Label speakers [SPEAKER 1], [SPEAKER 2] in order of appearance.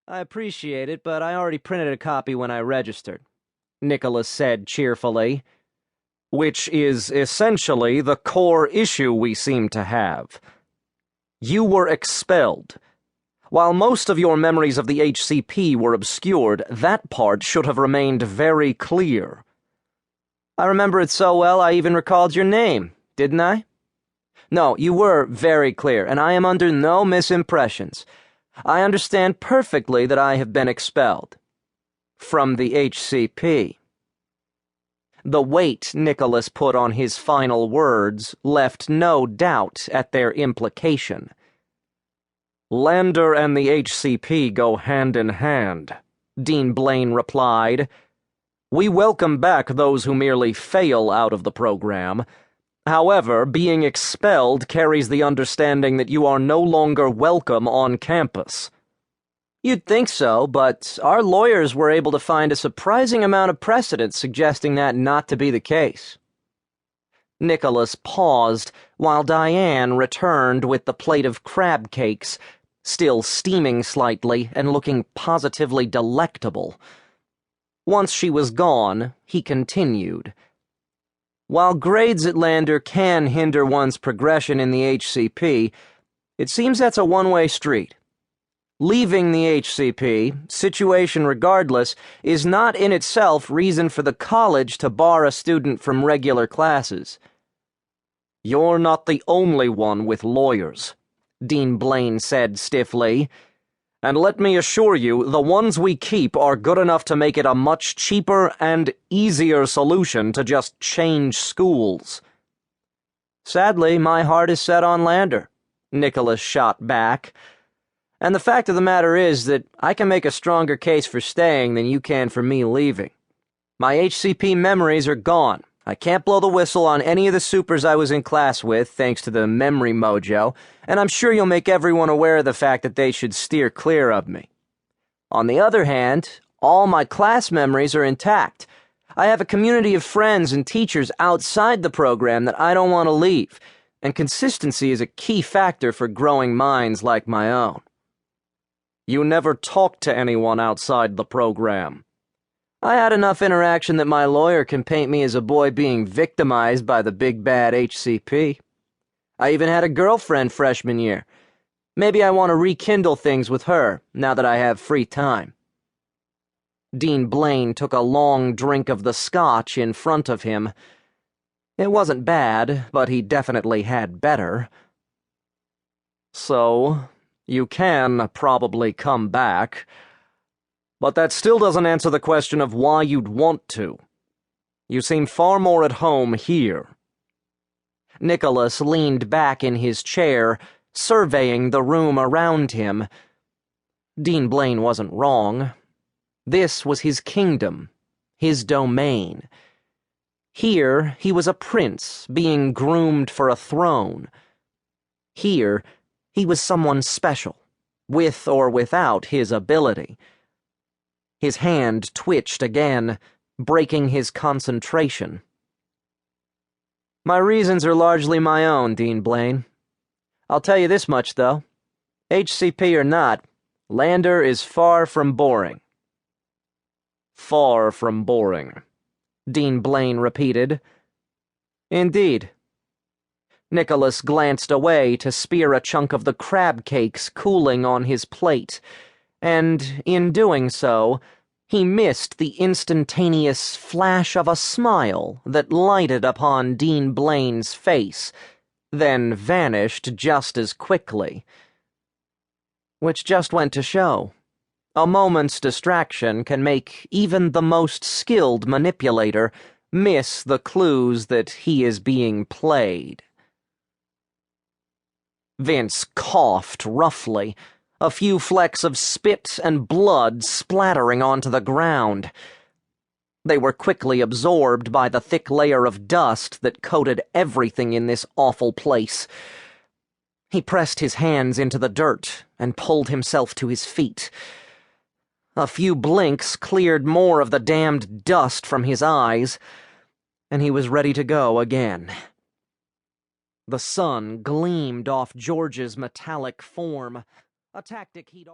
[SPEAKER 1] I appreciate it, but I already printed a copy when I registered, Nicholas said cheerfully. Which is essentially the core issue we seem to have. You were expelled. While most of your memories of the HCP were obscured, that part should have remained very clear. I remember it so well I even recalled your name, didn't I? No, you were very clear, and I am under no misimpressions. I understand perfectly that I have been expelled. From the HCP. The weight Nicholas put on his final words left no doubt at their implication. Lander and the HCP go hand in hand, Dean Blaine replied. We welcome back those who merely fail out of the program. However, being expelled carries the understanding that you are no longer welcome on campus. You'd think so, but our lawyers were able to find a surprising amount of precedent suggesting that not to be the case. Nicholas paused while Diane returned with the plate of crab cakes, still steaming slightly and looking positively delectable. Once she was gone, he continued. While grades at Lander can hinder one's progression in the HCP, it seems that's a one-way street. Leaving the HCP, situation regardless, is not in itself reason for the college to bar a student from regular classes. You're not the only one with lawyers, Dean Blaine said stiffly. And let me assure you, the ones we keep are good enough to make it a much cheaper and easier solution to just change schools. Sadly, my heart is set on Lander, Nicholas shot back. And the fact of the matter is that I can make a stronger case for staying than you can for me leaving. My HCP memories are gone. I can't blow the whistle on any of the supers I was in class with, thanks to the memory mojo, and I'm sure you'll make everyone aware of the fact that they should steer clear of me. On the other hand, all my class memories are intact. I have a community of friends and teachers outside the program that I don't want to leave, and consistency is a key factor for growing minds like my own. You never talked to anyone outside the program. I had enough interaction that my lawyer can paint me as a boy being victimized by the big bad HCP. I even had a girlfriend freshman year. Maybe I want to rekindle things with her, now that I have free time. Dean Blaine took a long drink of the scotch in front of him. It wasn't bad, but he definitely had better. So, you can probably come back. But that still doesn't answer the question of why you'd want to. You seem far more at home here. Nicholas leaned back in his chair, surveying the room around him. Dean Blaine wasn't wrong. This was his kingdom, his domain. Here he was a prince being groomed for a throne. Here he was someone special, with or without his ability. His hand twitched again, breaking his concentration. My reasons are largely my own, Dean Blaine. I'll tell you this much, though. HCP or not, Lander is far from boring. Far from boring, Dean Blaine repeated. Indeed. Nicholas glanced away to spear a chunk of the crab cakes cooling on his plate, and, in doing so, he missed the instantaneous flash of a smile that lighted upon Dean Blaine's face, then vanished just as quickly. Which just went to show. A moment's distraction can make even the most skilled manipulator miss the clues that he is being played. Vince coughed roughly, a few flecks of spit and blood splattering onto the ground. They were quickly absorbed by the thick layer of dust that coated everything in this awful place. He pressed his hands into the dirt and pulled himself to his feet. A few blinks cleared more of the damned dust from his eyes, and he was ready to go again. The sun gleamed off George's metallic form, a tactic he'd